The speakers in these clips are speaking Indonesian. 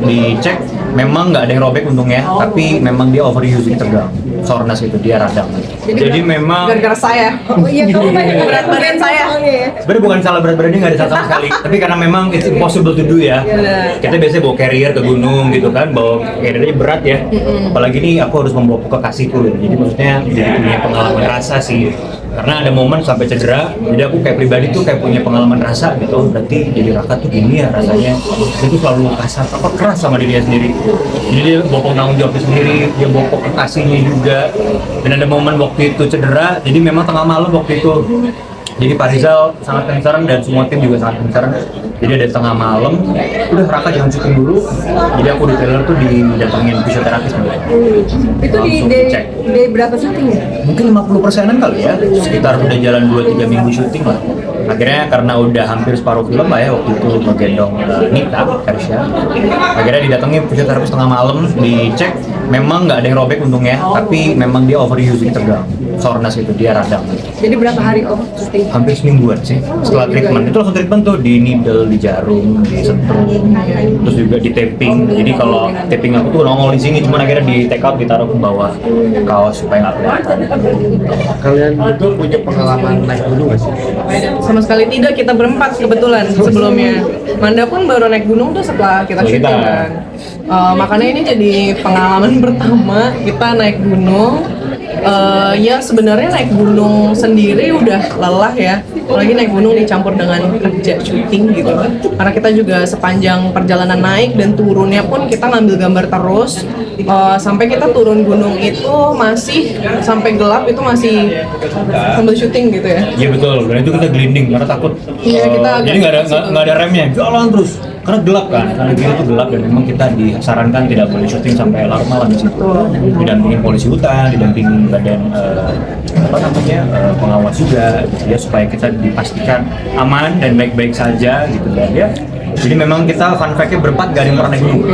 dicek memang nggak ada yang robek untungnya, tapi memang dia overuse di tegang, soreness itu dia radang. Jadi memang gara-gara saya. Oh iya, kamu banyak Berat badan saya. sebenarnya bukan salah berat badannya, nggak ada salah sama sekali, tapi karena memang it's impossible to do ya. Kita biasanya bawa carrier ke gunung gitu kan, bawa carriernya berat ya. Apalagi nih aku harus membawa ke kasihku, jadi maksudnya jadi punya pengalaman rasa sih. Karena ada momen sampai cedera, jadi aku kayak pribadi tuh kayak punya pengalaman rasa gitu. Berarti jadi Raka tuh gini ya rasanya. Dia tuh selalu kasar, keras sama dirinya sendiri. Jadi dia bawa tanggung jawabnya sendiri, dia bawa kasihnya juga. Dan ada momen waktu itu cedera, jadi memang tengah malam waktu itu. Jadi Pak Rizal sangat concern dan semua tim juga sangat concern. Jadi ada tengah malam, udah Raka jangan syuting dulu. Jadi aku di trailer tuh didatengin fisioterapis dulu. Itu di day berapa syutingnya? Mungkin 50%-an kali ya, sekitar udah jalan 2-3 minggu syuting lah. Akhirnya karena udah hampir separuh film lah ya, waktu itu ngegendong Nita, Karsya. Akhirnya didatengin fisioterapis tengah malam, dicek memang nggak ada yang robek untungnya, tapi memang dia overuse di tegang, soreness itu dia radang. Jadi berapa hari off syuting? Hampir semingguan sih setelah treatment. Itu langsung treatment tuh di needle, di jarum, di setrum, terus juga di taping. Jadi kalau taping aku tuh nongol di sini, cuma akhirnya di take out, ditaruh ke bawah kaos supaya nggak kelihatan. Kalian itu punya pengalaman naik gunung nggak sih? Sama sekali tidak, kita berempat kebetulan sebelumnya. Manda pun baru naik gunung tuh setelah kita syuting kan. Makanya ini jadi pengalaman pertama kita naik gunung. Ya sebenarnya naik gunung sendiri udah lelah ya, apalagi naik gunung dicampur dengan kerja syuting gitu. Karena kita juga sepanjang perjalanan naik dan turunnya pun kita ngambil gambar terus, sampai kita turun gunung itu masih sampai gelap, itu masih sambil syuting gitu ya. Iya betul, dan itu kita gelinding karena takut. Iya, kita jadi nggak ada remnya, jalan terus. Karena gelap kan, karena gini tuh gelap dan memang kita disarankan tidak boleh syuting sampai larut malam di situ. Didampingin polisi hutan, didampingin badan pengawas juga, gitu ya, supaya kita dipastikan aman dan baik-baik saja gitu dan ya. Jadi memang kita fun fact-nya berempat gak ada yang pernah naik gunung.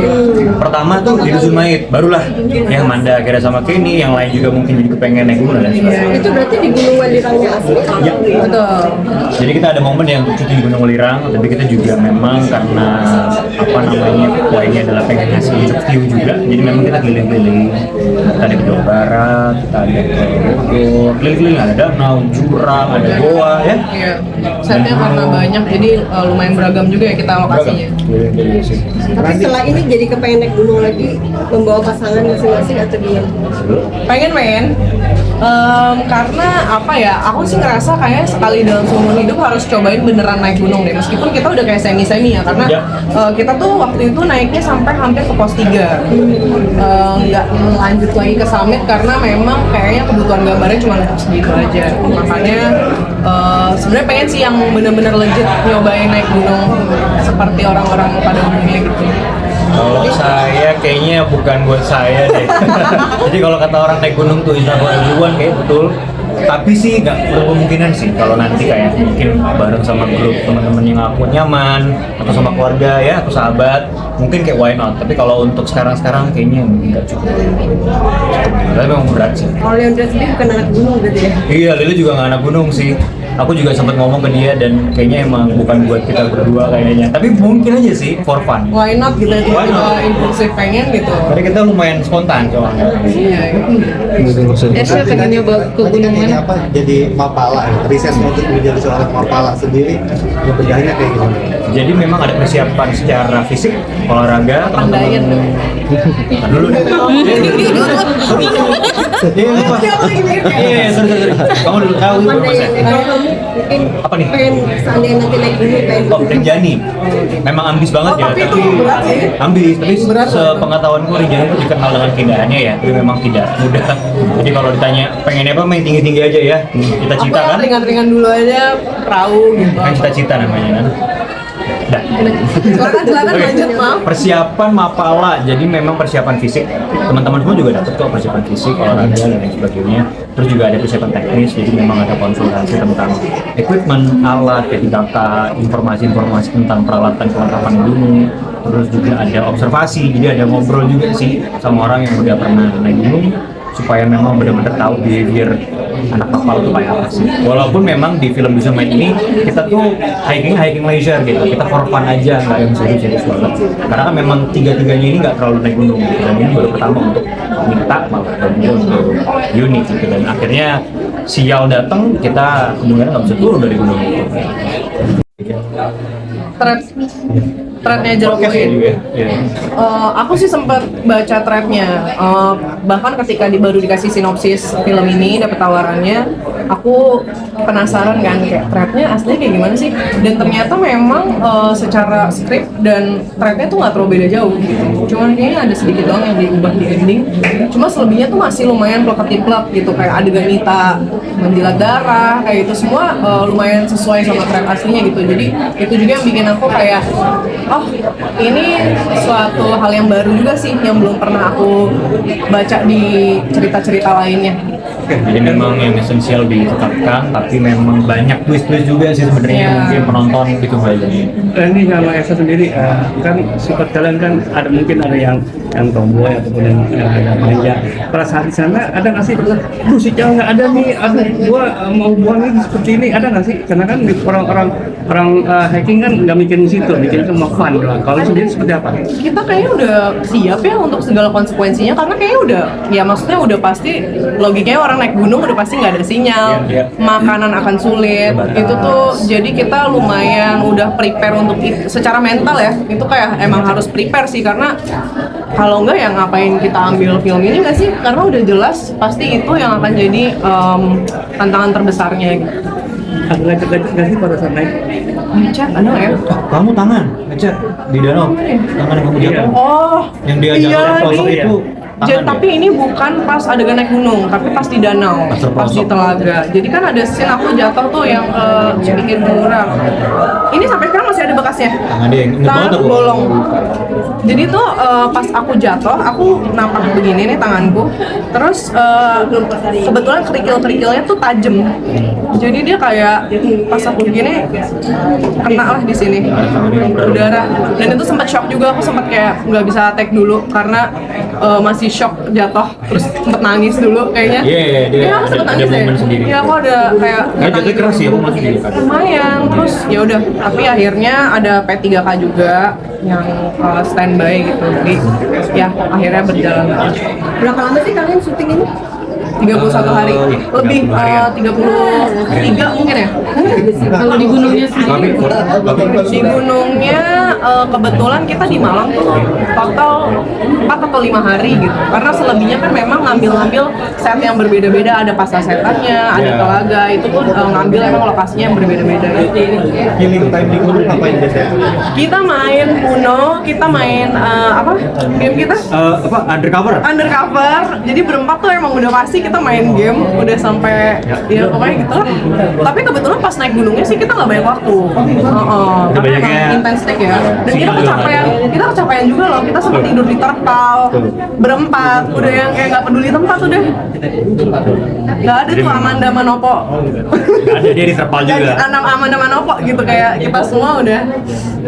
Pertama tuh di Dusun Mait, barulah yang Manda akhirnya sama Kenny, yang lain juga mungkin jadi kepengen naik gunung dan sebagainya. Itu berarti di Gunung Welirangnya asli? Ya. Betul. Jadi kita ada momen yang untuk cuti di Gunung Welirang, tapi kita juga memang karena poinnya adalah pengen ngasih view juga. Jadi memang kita keliling-keliling. Kita ada ke Jawa Barat, kita ada ke Bogor, keliling-keliling ada danau, jurang, ada goa ya. Iya. Setnya karena banyak, jadi lumayan beragam juga ya kita lokasinya. Keliling-keliling sih. Tapi setelah ini jadi kepengen naik gunung lagi, membawa pasangan masing-masing atau diam? Pengen karena apa ya, aku sih ngerasa kayak sekali dalam seumur hidup harus cobain beneran naik gunung deh, meskipun kita udah kayak semi-semi ya, karena kita tuh waktu itu naiknya sampai hampir ke pos 3, nggak lanjut lagi ke summit karena memang kayaknya kebutuhan gambarnya cuma untuk segitu aja. Makanya sebenarnya pengen sih yang bener-bener legit nyobain naik gunung seperti orang-orang pada umumnya gitu. Kalau saya kayaknya bukan buat saya deh. Jadi kalau kata orang naik gunung tuh bisa buat duluan kayak betul. Tapi sih nggak kemungkinan sih kalau nanti kayak mungkin bareng sama grup teman-teman yang aku nyaman atau sama keluarga ya atau sahabat mungkin kayak why not. Tapi kalau untuk sekarang kayaknya nggak cukup. Tapi memang berat sih. Kalau Leondra sendiri bukan anak gunung berarti ya? Iya, Lili juga nggak anak gunung sih. Aku juga sempat ngomong ke dia dan kayaknya emang bukan buat kita berdua kayaknya. Tapi mungkin aja sih for fun. Why not gitu, Why not? impulsif pengen gitu. Karena kita lumayan spontan soalnya. Iya. Esnya pengen nyoba ke gunung Ini mana? apa? Jadi mapala, riset untuk menjadi seorang mapala sendiri, bedanya kayak gimana? Jadi memang ada persiapan secara fisik, olahraga, Pandayan. Dulu deh. Iya, sorry. Kamu dulu tahu Manda ya, saya. kalau kamu mungkin Apa nih? pengen seandainya nanti naik gunung pengen Oh, Rinjani. Memang ambis banget ya, tapi itu tapi berat sih. ambis. Tapi sepengetahuanku Rinjani itu dikenal dengan keindahannya ya, tapi memang tidak mudah. Jadi kalau ditanya pengen apa, main tinggi-tinggi aja ya. Cita-cita Aku kan? ringan-ringan dulu aja, perahu gitu. Kan cita-cita namanya kan. Dah. Silakan Oke. lanjut, maaf. Persiapan mapala, jadi memang persiapan fisik. Teman-teman semua juga dapat kok persiapan fisik, olahraga dan lain sebagainya. Terus juga ada persiapan teknis, jadi memang ada konsultasi tentang equipment, alat, P3K, informasi-informasi tentang peralatan kelengkapan gunung. Terus juga ada observasi, jadi ada ngobrol juga sih sama orang yang udah pernah naik gunung, supaya memang benar-benar tahu behavior anak kapal itu kayak apa sih. Walaupun memang di film Bisa Main ini kita tuh hiking leisure gitu, kita for fun aja, nggak yang serius-serius banget. Karena kan memang tiga-tiganya ini nggak terlalu naik gunung gitu. Dan ini baru pertama untuk minta malah untuk unik gitu. Dan akhirnya sial datang, kita kemudian nggak bisa turun dari gunung itu. Threadnya Jeruk Podcast ya Boy. juga. Iya. Aku sih sempat baca threadnya, bahkan ketika baru dikasih sinopsis film ini, dapat tawarannya, aku penasaran kan kayak threadnya aslinya kayak gimana sih? Dan ternyata memang secara skrip dan threadnya tuh nggak terlalu beda jauh gitu. Cuman kayaknya ada sedikit doang yang diubah di ending. Cuma selebihnya tuh masih lumayan plek-plek gitu, kayak adegan Nita menjilat darah, kayak itu semua lumayan sesuai sama thread aslinya gitu. Jadi itu juga yang bikin aku kayak oh ini suatu hal yang baru juga sih yang belum pernah aku baca di cerita-cerita lainnya. Jadi memang yang esensial ditetapkan, tapi memang banyak twist-twist juga sih sebenarnya Iya. mungkin penonton gitu kayaknya. Ini sama Esa sendiri kan sifat kalian kan mungkin ada yang tomboy ataupun yang ada manja. Pada saat di sana ada nggak sih? Duh si Cal nggak ada nih, aduh gua mau buang ini seperti ini, ada nggak sih? Karena kan orang hiking kan nggak mikirin situ, mikirin cuma fun doang. Kalau sendiri seperti apa? Kita kayaknya udah siap ya untuk segala konsekuensinya karena kayaknya udah ya maksudnya udah pasti logikanya orang naik gunung udah pasti nggak ada sinyal, Iya. makanan akan sulit, Terbatas. itu tuh jadi kita lumayan udah prepare untuk itu secara mental ya, itu kayak emang harus prepare sih karena kalau enggak ya ngapain kita ambil film ini nggak sih, karena udah jelas pasti itu yang akan jadi tantangan terbesarnya gitu. Ada lecet-lecet nggak sih pada saat naik? Chat, ada nggak ya? Kamu tangan ngecek di danau, tangan yang kamu jatuh, Oh, yang dia jatuh iya, pelosok di- itu. Jadi, tapi ini bukan pas adegan naik gunung, tapi pas di danau, Pas terpelosok. pas di telaga. Jadi kan ada scene aku jatuh tuh yang ke pinggir jurang. Ini sampai sekarang masih ada bekasnya. Tangan dia yang inget banget aku. Bolong. Jadi tuh pas aku jatuh, aku nampak begini nih tanganku. Terus kebetulan kerikil-kerikilnya tuh tajam. Jadi dia kayak pas aku gini kena lah di sini udara. Dan itu sempat shock juga, aku sempat kayak nggak bisa take dulu karena masih shock jatuh, terus sempet nangis dulu kayaknya. Iya, dia Iya, aku sempet ada nangis momen ya. sendiri. Iya, aku ada kayak Jatuhnya keras sih, aku masih gitu kan. lumayan. Terus ya udah, tapi akhirnya ada P3K juga yang standby gitu. Jadi ya akhirnya berjalan Berapa lama sih kalian syuting ini? 31 hari, lebih 30 harian. 33 mungkin ya. Kalau di gunungnya sendiri, Di gunungnya kebetulan kita di Malang tuh total 4 atau 5 hari gitu. Karena selebihnya kan memang ngambil set yang berbeda-beda, ada pasar setannya, ada telaga, itu tuh ngambil emang lokasinya yang berbeda-beda. Healing time di gunung ngapain biasanya? Kita main Uno, kita main apa? Game kita? Undercover. Undercover. Jadi berempat tuh emang udah pasti kita main game udah sampai ya pokoknya gitu lah. Tapi kebetulan pas naik gunungnya sih kita nggak banyak waktu. Karena banyaknya emang intens naik ya. Dan kita sinyal kecapean juga loh. Kita sempat tidur di terpal berempat. Udah yang kayak nggak peduli tempat udah. Nggak ada tuh Amanda Manopo. Ada dia di terpal juga. Anak Amanda Manopo gitu kayak kita semua udah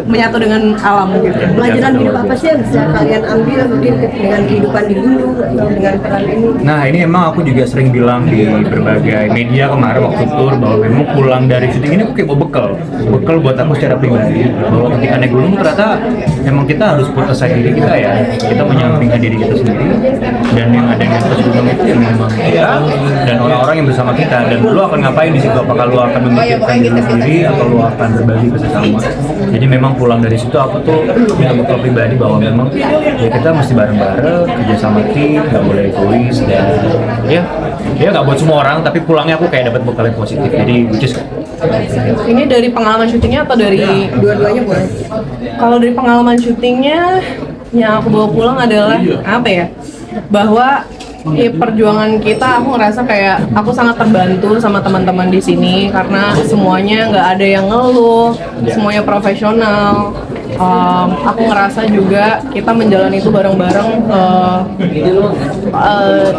menyatu dengan alam gitu. Pelajaran hidup apa sih yang bisa kalian ambil mungkin dengan kehidupan di gunung atau dengan peran ini? Nah ini emang aku juga sering bilang di berbagai media kemarin waktu tour bahwa memang pulang dari syuting ini aku kayak bawa bekal buat aku secara pribadi bahwa ketika naik gunung ternyata emang kita harus put aside diri kita ya, kita menyampingkan diri kita sendiri dan yang ada di atas gunung itu yang memang kita dan orang-orang yang bersama kita, dan lu akan ngapain di situ, apakah lu akan memikirkan diri sendiri atau lu akan berbagi ke sesama. Jadi memang pulang dari situ aku tuh punya bekal pribadi bahwa memang ya kita mesti bareng-bareng kerja sama tim, nggak boleh egois, dan ya nggak buat semua orang, tapi pulangnya aku kayak dapat bekal yang positif, jadi which is Ini dari pengalaman syutingnya atau dari Dua-duanya boleh. kalau dari pengalaman syutingnya yang aku bawa pulang adalah apa ya? Bahwa perjuangan kita, aku ngerasa kayak aku sangat terbantu sama teman-teman di sini karena semuanya nggak ada yang ngeluh, semuanya profesional. aku ngerasa juga kita menjalani itu bareng-bareng.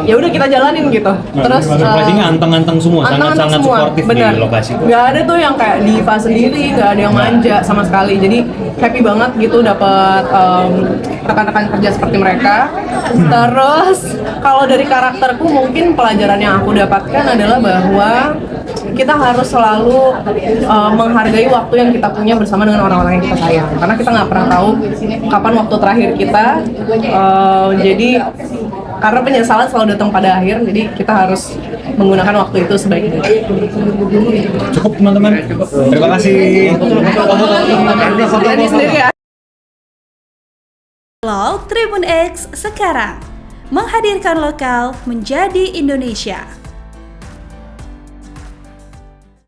Ya udah kita jalanin gitu. Terus Lokasinya anteng-anteng semua, sangat-sangat suportif di lokasi. Nggak ada tuh yang kayak diva sendiri, nggak ada yang manja sama sekali. Jadi happy banget gitu dapat rekan-rekan kerja seperti mereka. Terus kalau dari karakterku mungkin pelajaran yang aku dapatkan adalah bahwa kita harus selalu menghargai waktu yang kita punya bersama dengan orang-orang yang kita sayang. Karena kita nggak pernah tahu kapan waktu terakhir kita. Jadi karena penyesalan selalu datang pada akhir, jadi kita harus menggunakan waktu itu sebaik mungkin. Cukup teman-teman. Terima kasih. Jadi sendiri ya. Tribun X sekarang menghadirkan lokal menjadi Indonesia.